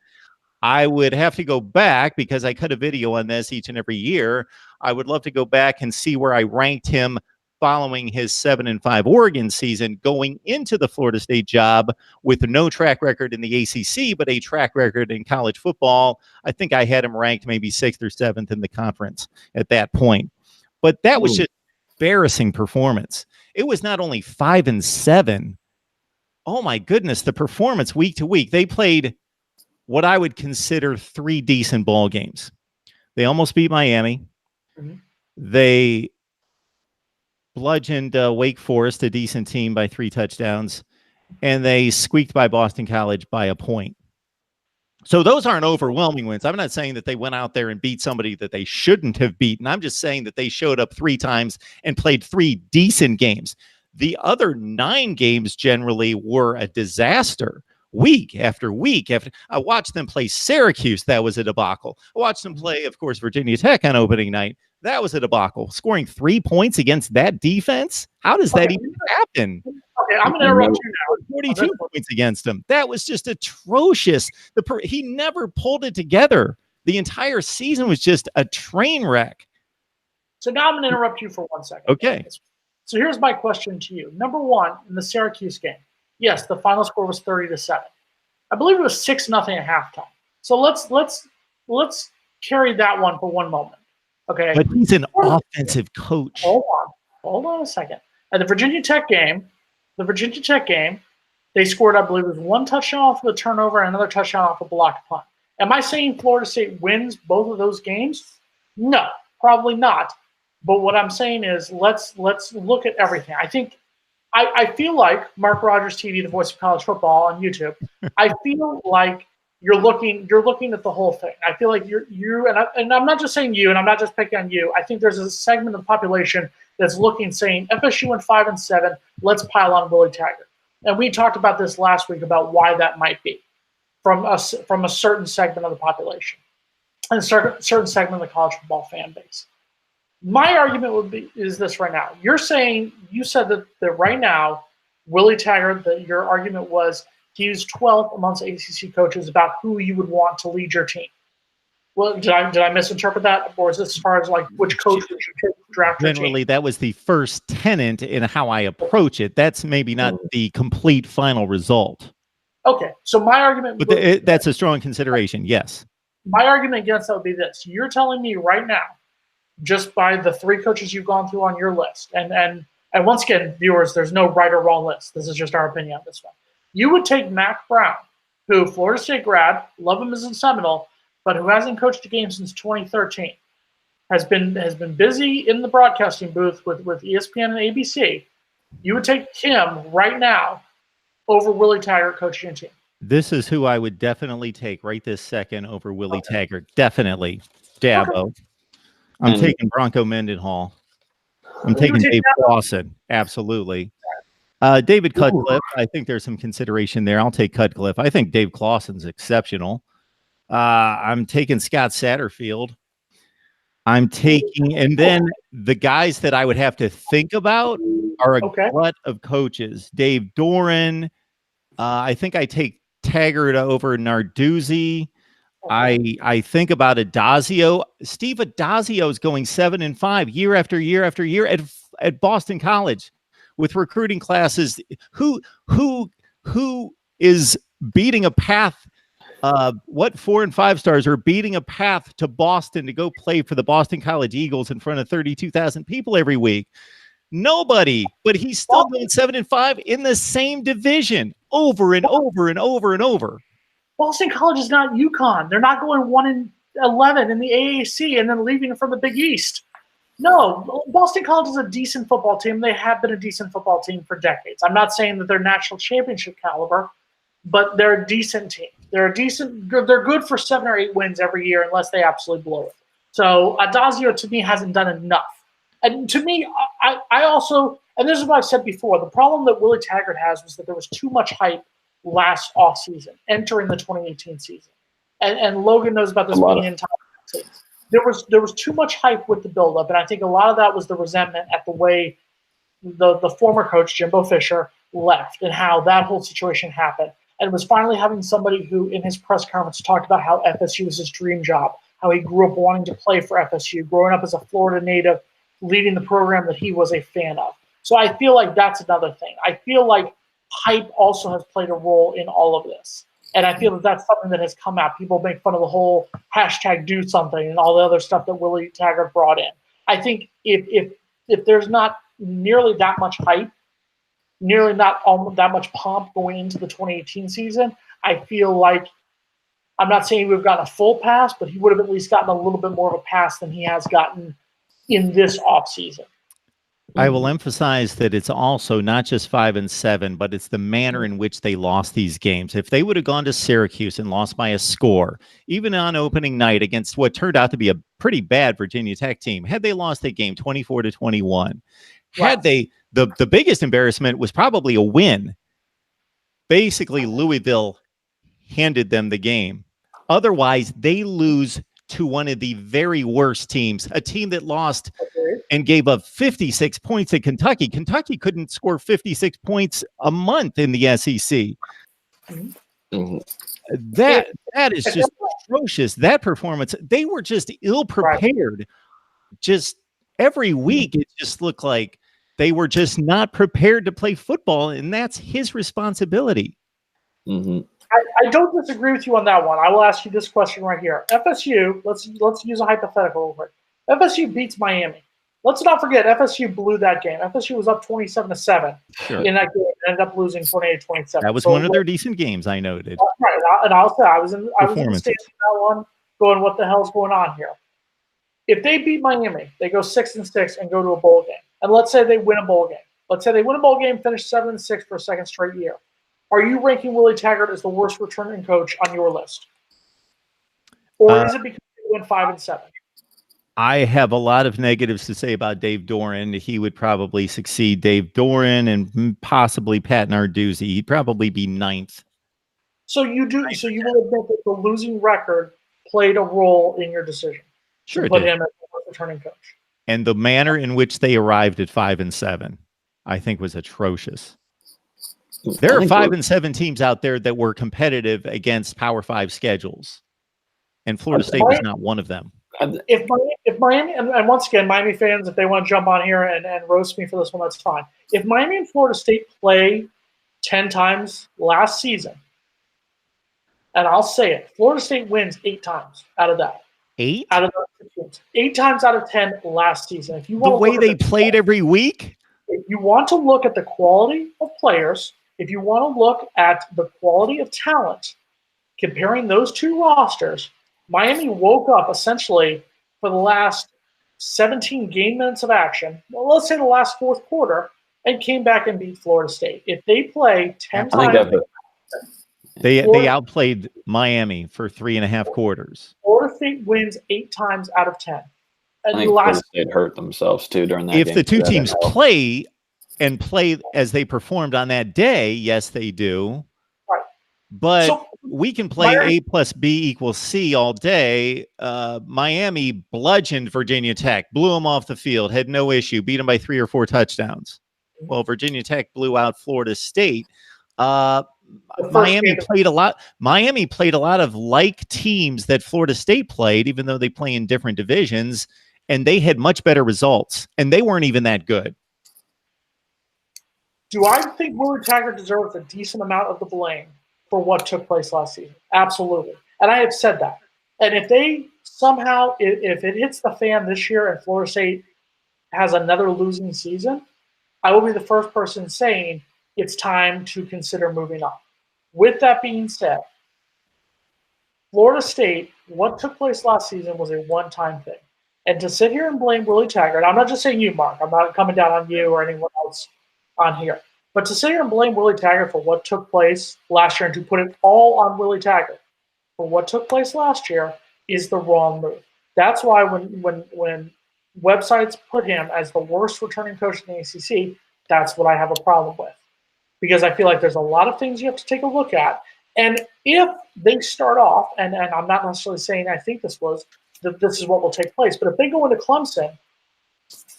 I would have to go back, because I cut a video on this each and every year. I would love to go back and see where I ranked him following his 7-5 Oregon season, going into the Florida State job with no track record in the ACC, but a track record in college football. I think I had him ranked maybe 6th or 7th in the conference at that point. But that was just embarrassing performance. It was not only 5-7. Oh my goodness, the performance week to week. They played what I would consider 3 decent ball games. They almost beat Miami. Mm-hmm. They bludgeoned Wake Forest, a decent team, by 3 touchdowns, and they squeaked by Boston College by a point. So those aren't overwhelming wins. I'm not saying that they went out there and beat somebody that they shouldn't have beaten. I'm just saying that they showed up 3 times and played 3 decent games. The other 9 games generally were a disaster. Week after week after. I watched them play Syracuse. That was a debacle. I watched them play, of course, Virginia Tech on opening night. That was a debacle. Scoring 3 points against that defense? How does that even happen? Okay, I'm going to interrupt you now. 42 points against him. That was just atrocious. He never pulled it together. The entire season was just a train wreck. So now I'm going to interrupt you for 1 second. Okay. So here's my question to you. Number 1, in the Syracuse game, yes, the final score was 30-7. I believe it was 6-0 at halftime. So let's carry that one for one moment. Okay. But he's an offensive coach. Hold on a second. At the Virginia Tech game, they scored, I believe it was 1 touchdown off of a turnover and another touchdown off a blocked punt. Am I saying Florida State wins both of those games? No, probably not. But what I'm saying is let's look at everything. I feel like Mark Rogers TV, the voice of college football on YouTube. I feel like you're looking at the whole thing. I feel like and I'm not just saying you, and I'm not just picking on you. I think there's a segment of the population that's looking, saying FSU went 5-7. Let's pile on Willie Taggart. And we talked about this last week about why that might be from a certain segment of the population and a certain segment of the college football fan base. My argument is this right now. You said that right now, Willie Taggart, that your argument was he's 12th amongst ACC coaches about who you would want to lead your team. Well, did I misinterpret that? Or is this as far as like which coach would you pick to draft your team? Generally, that was the first tenet in how I approach it. That's maybe not the complete final result. Okay, so my argument... But that's a strong consideration, yes. My argument against that would be this. You're telling me right now, just by the 3 coaches you've gone through on your list. And once again, viewers, there's no right or wrong list. This is just our opinion on this one. You would take Mack Brown, who Florida State grad, love him as a Seminole, but who hasn't coached a game since 2013, has been busy in the broadcasting booth with ESPN and ABC. You would take him right now over Willie Taggart coaching a team? This is who I would definitely take right this second over Willie Taggart. Definitely. Dabo. I'm taking Bronco Mendenhall. I'm taking Dave Clawson. Absolutely. David Cutcliffe. I think there's some consideration there. I'll take Cutcliffe. I think Dave Clawson's exceptional. I'm taking Scott Satterfield. I'm taking, and then the guys that I would have to think about are a glut of coaches. Dave Doran. I think I take Taggart over Narduzzi. I think about Adazio. Steve Adazio is going 7-5 year after year after year at Boston College with recruiting classes. Who is beating a path? What 4 and 5 stars are beating a path to Boston to go play for the Boston College Eagles in front of 32,000 people every week? Nobody, but he's still going 7-5 in the same division over and over and over and over. Boston College is not UConn. They're not going 1-11 in the AAC and then leaving for the Big East. No, Boston College is a decent football team. They have been a decent football team for decades. I'm not saying that they're national championship caliber, but they're a decent team. They're good for 7 or 8 wins every year unless they absolutely blow it. So Adazio to me hasn't done enough. And to me, I also, and this is what I've said before, the problem that Willie Taggart has was that there was too much hype last offseason, entering the 2018 season. And Logan knows about this being in time. There was too much hype with the buildup, and I think a lot of that was the resentment at the way the former coach, Jimbo Fisher, left and how that whole situation happened. And was finally having somebody who, in his press conference, talked about how FSU was his dream job, how he grew up wanting to play for FSU, growing up as a Florida native, leading the program that he was a fan of. So I feel like that's another thing. I feel like hype also has played a role in all of this. And I feel that that's something that has come out. People make fun of the whole hashtag do something and all the other stuff that Willie Taggart brought in. I think if there's not nearly that much hype, nearly not that much pomp going into the 2018 season, I feel like, I'm not saying we've gotten a full pass, but he would have at least gotten a little bit more of a pass than he has gotten in this offseason. I will emphasize that it's also not just 5 and 7, but it's the manner in which they lost these games. If they would have gone to Syracuse and lost by a score, even on opening night against what turned out to be a pretty bad Virginia Tech team, had they lost that game 24-21, had they, the biggest embarrassment was probably a win. Basically, Louisville handed them the game. Otherwise, they lose to one of the very worst teams, a team that lost and gave up 56 points to Kentucky. Kentucky couldn't score 56 points a month in the SEC. That is just atrocious. That performance, they were just ill-prepared. Just every week, it just looked like they were just not prepared to play football, and that's his responsibility. I don't disagree with you on that one. I will ask you this question right here. FSU, let's use a hypothetical real quick. FSU beats Miami. Let's not forget, FSU blew that game. FSU was up 27-7 in that game, ended up losing 28-27. That was one of their decent games, I noted. Right, and I'll say I was in the stands for that one, going, what the hell's going on here? If they beat Miami, they go 6-6 and go to a bowl game. And let's say they win a bowl game. Let's say they win a bowl game, finish 7-6 for a second straight year. Are you ranking Willie Taggart as the worst returning coach on your list? Or is it because they went 5 and 7? I have a lot of negatives to say about Dave Doran. He would probably succeed Dave Doran and possibly Pat Narduzzi. He'd probably be 9th. So you will admit that the losing record played a role in your decision. Sure, to put him as the worst returning coach. And the manner in which they arrived at 5 and 7, I think, was atrocious. There are 5 and 7 teams out there that were competitive against Power 5 schedules, and Florida State was not one of them. If Miami, and once again, Miami fans, if they want to jump on here and roast me for this one, that's fine. If Miami and Florida State play 10 times last season, and I'll say it, Florida State wins 8 times out of that. 8? Out of those teams. 8 times out of 10 last season. If you want the way they played every week? If you want to look at the quality of players, if you want to look at the quality of talent, comparing those two rosters, Miami woke up essentially for the last 17 game minutes of action, well, let's say the last fourth quarter, and came back and beat Florida State. If they play 10 I think times, they outplayed Miami for 3.5 quarters. Florida State wins 8 times out of 10. I think Florida State hurt themselves too during that game. If the two teams play as they performed on that day, yes, they do. Right. But so, we can play A plus B equals C all day. Miami bludgeoned Virginia Tech, blew them off the field, had no issue, beat them by 3 or 4 touchdowns. Well, Virginia Tech blew out Florida State. Miami played a lot. Miami played a lot of like teams that Florida State played, even though they play in different divisions, and they had much better results, and they weren't even that good. Do I think Willie Taggart deserves a decent amount of the blame for what took place last season? Absolutely. And I have said that. And if they somehow, if it hits the fan this year and Florida State has another losing season, I will be the first person saying it's time to consider moving on. With that being said, Florida State, what took place last season was a one-time thing. And to sit here and blame Willie Taggart, I'm not just saying you, Mark. I'm not coming down on you or anyone else on here. But to sit here and blame Willie Taggart for what took place last year and to put it all on Willie Taggart for what took place last year is the wrong move. That's why when websites put him as the worst returning coach in the ACC, that's what I have a problem with. Because I feel like there's a lot of things you have to take a look at. And if they start off, and I'm not necessarily saying I think this is what will take place, but if they go into Clemson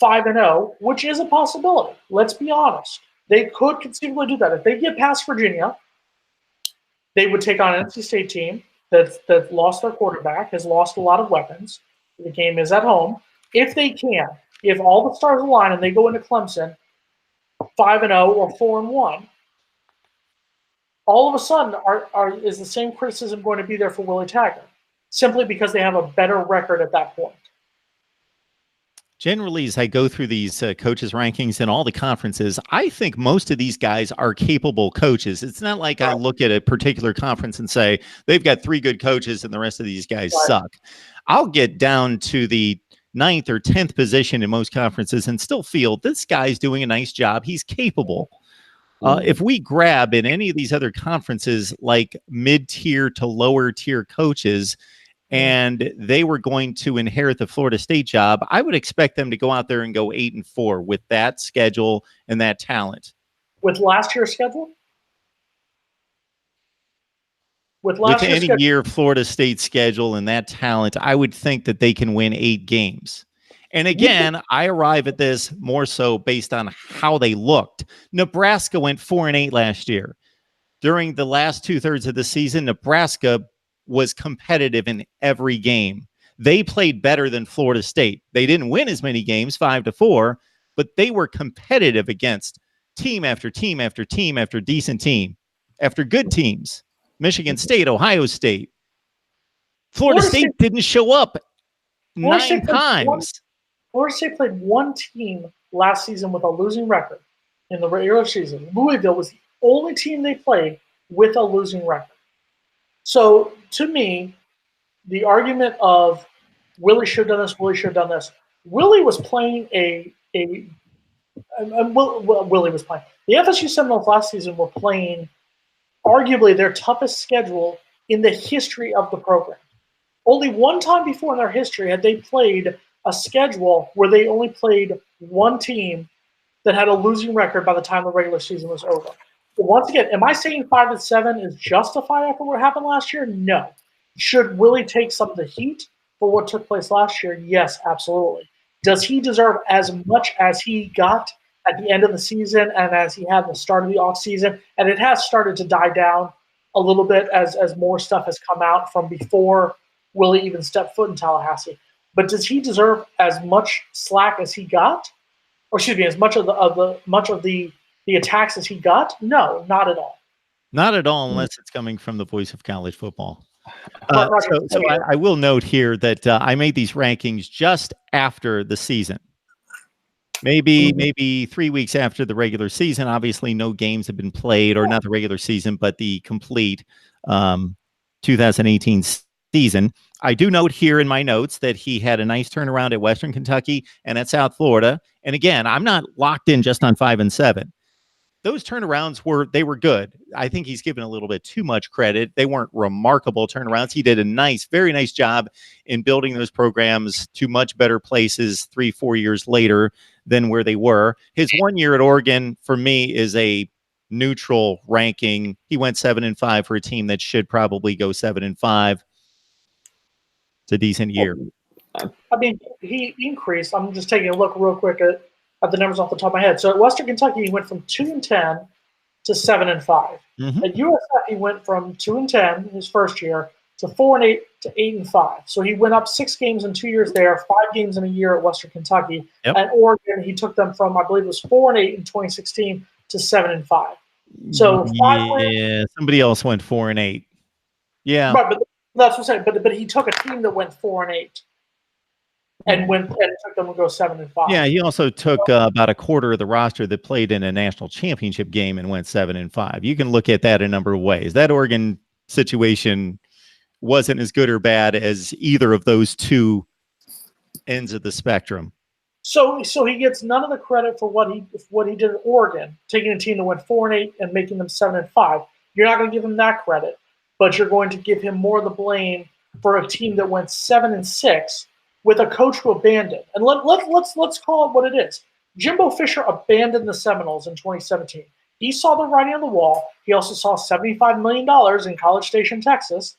5-0, which is a possibility, let's be honest, they could conceivably do that. If they get past Virginia, they would take on an NC State team that lost their quarterback, has lost a lot of weapons. The game is at home. If they can, if all the stars align and they go into Clemson 5-0 or 4-1, all of a sudden is the same criticism going to be there for Willie Taggart, simply because they have a better record at that point? Generally, as I go through these coaches' rankings in all the conferences, I think most of these guys are capable coaches. It's not like I look at a particular conference and say, they've got 3 good coaches and the rest of these guys suck. I'll get down to the 9th or 10th position in most conferences and still feel this guy's doing a nice job. He's capable. If we grab in any of these other conferences like mid-tier to lower-tier coaches, and they were going to inherit the Florida State job, I would expect them to go out there and go 8-4 with that schedule and that talent. With last year's schedule? With any year Florida State schedule and that talent, I would think that they can win 8 games. And again, I arrive at this more so based on how they looked. Nebraska went 4-8 last year. During the last 2/3 of the season, Nebraska was competitive in every game. They played better than Florida State. They didn't win as many games, 5-4, but they were competitive against team after team after team after decent team, after good teams. Michigan State, Ohio State. Florida State didn't show up 9 times. Florida State played one team last season with a losing record in the regular season. Louisville was the only team they played with a losing record. So, to me, the argument of Willie should have done this, Willie should have done this. Willie was playing Willie was playing. The FSU Seminoles last season were playing arguably their toughest schedule in the history of the program. Only one time before in their history had they played a schedule where they only played one team that had a losing record by the time the regular season was over. Once again, am I saying 5-7 is justified after what happened last year? No. Should Willie take some of the heat for what took place last year? Yes, absolutely. Does he deserve as much as he got at the end of the season and as he had at the start of the offseason? And it has started to die down a little bit as more stuff has come out from before Willie even stepped foot in Tallahassee. But does he deserve as much slack as he got? Or excuse me, as much of the attacks as he got? No, not at all. Not at all, unless it's coming from the voice of college football. So I will note here that I made these rankings just after the season. Maybe 3 weeks after the regular season. Obviously, no games have been played, or not the regular season, but the complete 2018 season. I do note here in my notes that he had a nice turnaround at Western Kentucky and at South Florida. And again, I'm not locked in just on 5 and 7. Those turnarounds were good. I think he's given a little bit too much credit. They weren't remarkable turnarounds. He did a very nice job in building those programs to much better places 3-4 years later than where they were. His 1 year at Oregon, for me, is a neutral ranking. He went 7-5 for a team that should probably go 7-5. It's a decent year. I mean, he increased. I'm just taking a look real quick at the numbers off the top of my head. So at Western Kentucky, he went from 2-10 to 7-5. Mm-hmm. At USF, he went from 2-10 his first year to 4-8 to 8-5. So he went up 6 games in 2 years there, 5 games in a year at Western Kentucky. Yep. At Oregon, he took them from, I believe it was 4-8 in 2016 to 7-5. So 5 wins. Somebody else went 4-8. Yeah, right, but that's what I'm saying. But he took a team that went 4-8. And took them to go 7-5. Yeah, he also took about a quarter of the roster that played in a national championship game and went 7-5. You can look at that a number of ways. That Oregon situation wasn't as good or bad as either of those two ends of the spectrum. So he gets none of the credit for what he did at Oregon, taking a team that went 4-8 and making them 7-5. You're not going to give him that credit, but you're going to give him more of the blame for a team that went 7-6. With a coach who abandoned. And let's call it what it is. Jimbo Fisher abandoned the Seminoles in 2017. He saw the writing on the wall. He also saw $75 million in College Station, Texas,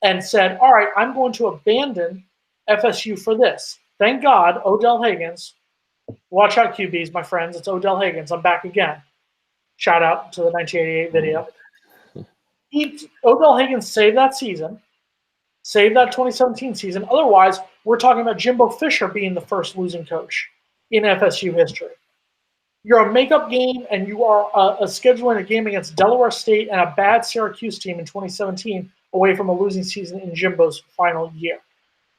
and said, all right, I'm going to abandon FSU for this. Thank God, Odell Higgins. Watch out, QBs, my friends. It's Odell Higgins. I'm back again. Shout out to the 1988 video. Odell Higgins saved that season. Save that 2017 season. Otherwise, we're talking about Jimbo Fisher being the first losing coach in FSU history. You're a makeup game, and you are scheduling a game against Delaware State and a bad Syracuse team in 2017 away from a losing season in Jimbo's final year.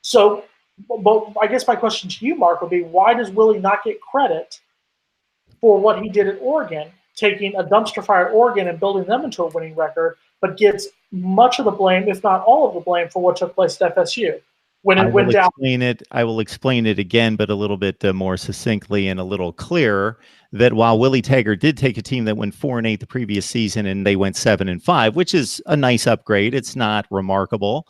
So, but I guess my question to you, Mark, would be, why does Willie not get credit for what he did at Oregon, taking a dumpster fire at Oregon and building them into a winning record, but gets much of the blame, if not all of the blame, for what took place at FSU when it went down? I will explain it again, but a little bit more succinctly and a little clearer, that while Willie Taggart did take a team that went 4-8 the previous season and they went 7-5, which is a nice upgrade. It's not remarkable.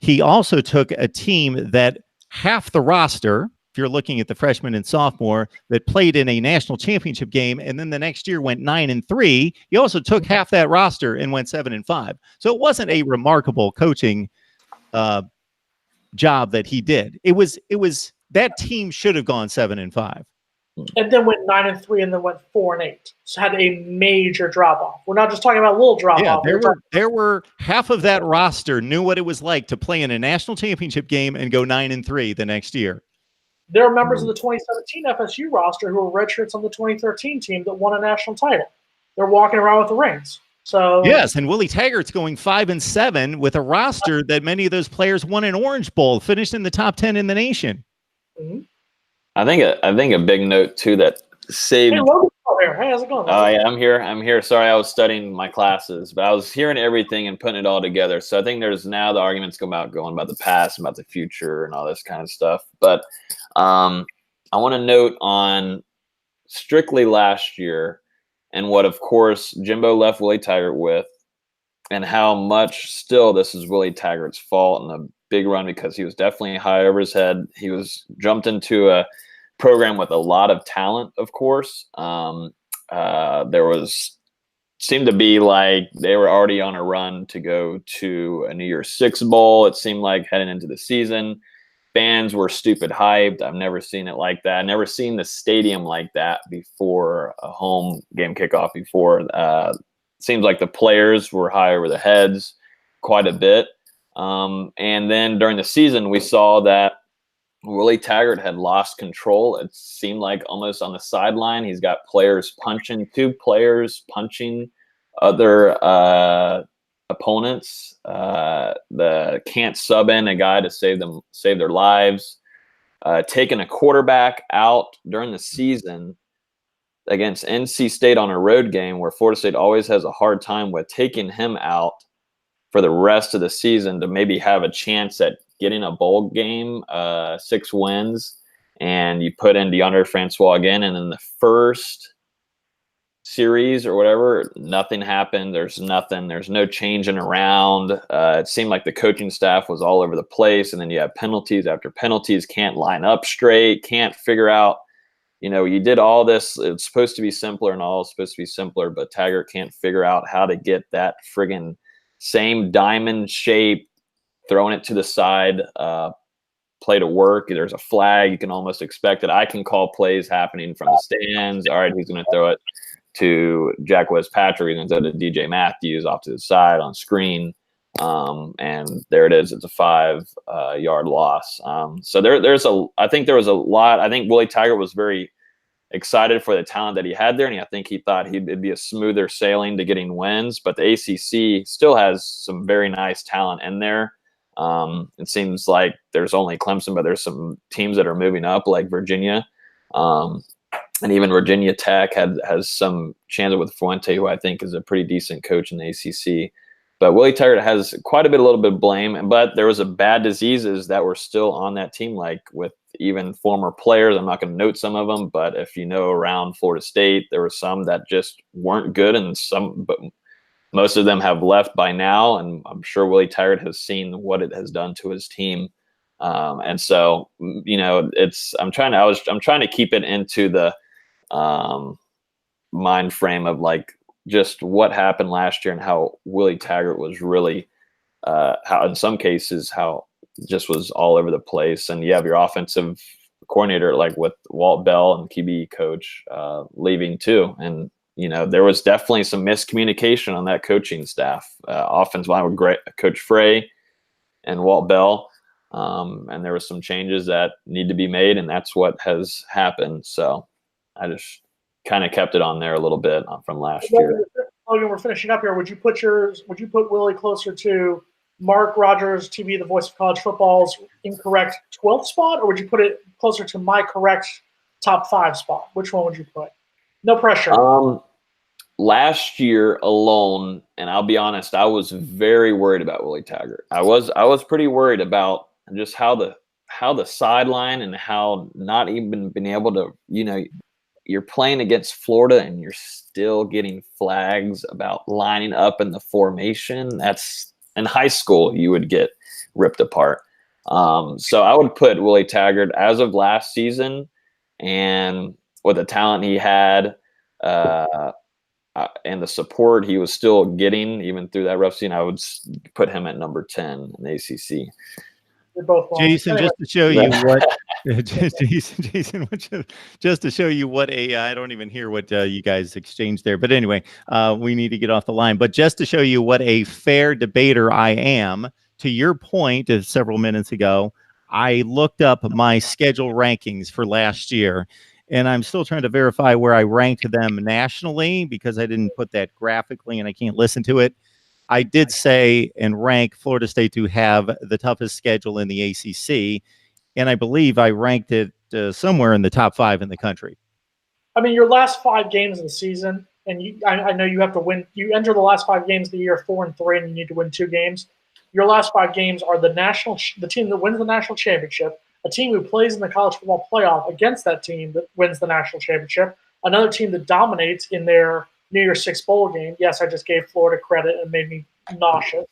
He also took a team that half the roster, if you're looking at the freshman and sophomore, that played in a national championship game and then the next year went 9-3. He also took half that roster and went 7-5. So it wasn't a remarkable coaching job that he did. It was that team should have gone 7-5. And then went 9-3 and then went 4-8. So had a major drop off. We're not just talking about a little drop off. There were half of that roster knew what it was like to play in a national championship game and go 9-3 the next year. There are members of the 2017 FSU roster who were redshirts on the 2013 team that won a national title. They're walking around with the rings. So yes, and Willie Taggart's going 5-7 with a roster that many of those players won an Orange Bowl, finished in the top 10 in the nation. Mm-hmm. I think a big note too that saved. Hey, Logan's here. Hey, how's it going? Oh yeah, I'm here. Sorry, I was studying my classes, but I was hearing everything and putting it all together. So I think there's now the arguments going about the past, about the future, and all this kind of stuff. But I want to note on strictly last year and what, of course, Jimbo left Willie Taggart with, and how much still this is Willie Taggart's fault in the big run, because he was definitely high over his head. He was jumped into a program with a lot of talent, of course. There seemed to be like they were already on a run to go to a New Year's Six Bowl. It seemed like heading into the season. Fans were stupid hyped. I've never seen it like that. I've never seen the stadium like that before a home game kickoff before. Seems like the players were high over their heads quite a bit. And then during the season, we saw that Willie Taggart had lost control. It seemed like almost on the sideline. He's got two players punching other opponents. The can't sub in a guy to save their lives. Taking a quarterback out during the season against NC State on a road game where Florida State always has a hard time with, taking him out for the rest of the season to maybe have a chance at getting a bowl game, 6 wins, and you put in DeAndre Francois again, and in the first series or whatever, nothing happened. There's no changing around. It seemed like the coaching staff was all over the place, and then you have penalties after penalties, can't line up straight, can't figure out, you did all this. It's supposed to be simpler and all is supposed to be simpler, but Taggart can't figure out how to get that friggin' same diamond shape, throwing it to the side, play to work. There's a flag. You can almost expect it. I can call plays happening from the stands. All right, who's going to throw it to Jack Patrick? He's going to throw to DJ Matthews off to the side on screen. And there it is. It's a 5-yard loss. So I think there was a lot. I think Willie Taggart was very excited for the talent that he had there, and I think he thought it'd be a smoother sailing to getting wins. But the ACC still has some very nice talent in there. It seems like there's only Clemson, but there's some teams that are moving up, like Virginia, and even Virginia Tech has some chance with Fuente, who I think is a pretty decent coach in the ACC. But Willie Taggart has quite a little bit of blame, but there was a bad diseases that were still on that team, like with even former players. I'm not going to note some of them, but if around Florida State, there were some that just weren't good, but most of them have left by now, and I'm sure Willie Taggart has seen what it has done to his team. And so, I'm trying to keep it into the mind frame of like just what happened last year and how Willie Taggart was really, how in some cases, how just was all over the place. And you have your offensive coordinator, like with Walt Bell and QB coach leaving too. And, there was definitely some miscommunication on that coaching staff. Offensive line with great Coach Frey and Walt Bell. And there was some changes that need to be made, and that's what has happened. So I just kind of kept it on there a little bit from last year. Logan, we're finishing up here. Would you put Willie closer to Mark Rogers, TV, the voice of college football's incorrect 12th spot, or would you put it closer to my correct top 5 spot? Which one would you put? No pressure. Last year alone, and I'll be honest, I was very worried about Willie Taggart. I was pretty worried about just how the sideline and how not even being able to, you're playing against Florida and you're still getting flags about lining up in the formation. That's in high school, you would get ripped apart. So I would put Willie Taggart as of last season, and with the talent he had, and the support he was still getting even through that rough season, I would put him at number 10 in the ACC. They're both wrong. Jason, anyway. just to show you what, Jason, just to show you what I don't even hear what you guys exchanged there. But anyway, we need to get off the line. But just to show you what a fair debater I am, to your point of several minutes ago, I looked up my schedule rankings for last year. And I'm still trying to verify where I ranked them nationally because I didn't put that graphically and I can't listen to it. I did say and rank Florida State to have the toughest schedule in the ACC. And I believe I ranked it somewhere in the top 5 in the country. I mean, your last 5 games of the season, and I know you have to win. You enter the last 5 games of the year 4-3, and you need to win 2 games. Your last 5 games are the team that wins the national championship, a team who plays in the college football playoff against that team that wins the national championship, another team that dominates in their New Year's Six bowl game. Yes, I just gave Florida credit and made me nauseous.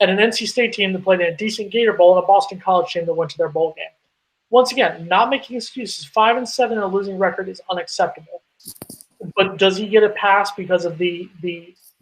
And an NC State team that played in a decent Gator Bowl, and a Boston College team that went to their bowl game. Once again, not making excuses. 5-7 and a losing record is unacceptable. But does he get a pass because of the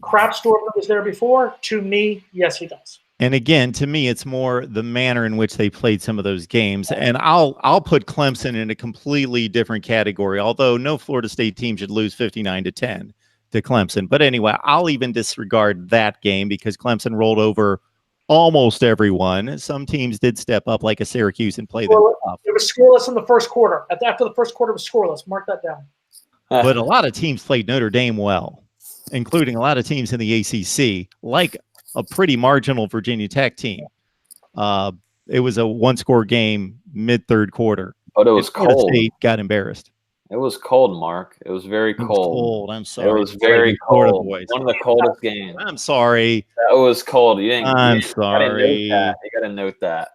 crap storm that was there before? To me, yes, he does. And again, to me, it's more the manner in which they played some of those games. And I'll put Clemson in a completely different category, although no Florida State team should lose 59-10 to Clemson. But anyway, I'll even disregard that game because Clemson rolled over almost everyone. Some teams did step up like a Syracuse and play them tough. It was scoreless in the first quarter. After the first quarter was scoreless. Mark that down. But a lot of teams played Notre Dame well, including a lot of teams in the ACC, like a pretty marginal Virginia Tech team. It was a 1-score game mid-third quarter. But it was cold. State got embarrassed. It was cold, Mark. It was very cold. I'm sorry. It was very cold. One of the coldest games. I'm sorry. That was cold. I'm sorry. You got to note that.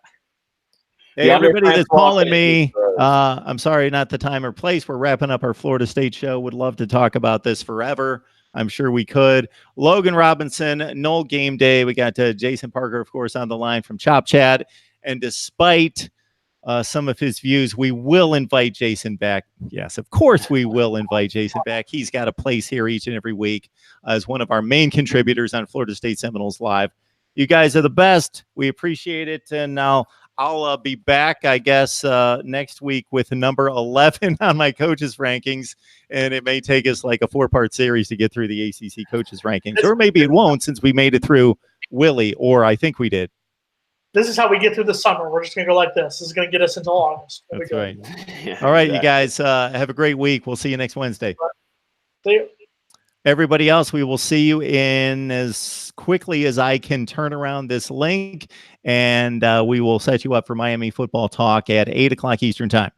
Hey, everybody that's calling me, throws. I'm sorry, not the time or place. We're wrapping up our Florida State show. Would love to talk about this forever. I'm sure we could. Logan Robinson, Noel Game Day. We got Jason Parker, of course, on the line from Chop Chat. And despite some of his views, we will invite Jason back. Yes, of course we will invite Jason back. He's got a place here each and every week as one of our main contributors on Florida State Seminoles Live. You guys are the best. We appreciate it. And now I'll be back, I guess, next week with number 11 on my coaches rankings. And it may take us like a 4-part series to get through the ACC coaches rankings. Or maybe it won't, since we made it through Willie, or I think we did. This is how we get through the summer. We're just going to go like this. This is going to get us into August. That's right. Yeah, all right, exactly. You guys, have a great week. We'll see you next Wednesday. See you. Everybody else, we will see you in as quickly as I can turn around this link, and we will set you up for Miami football talk at 8 o'clock Eastern time.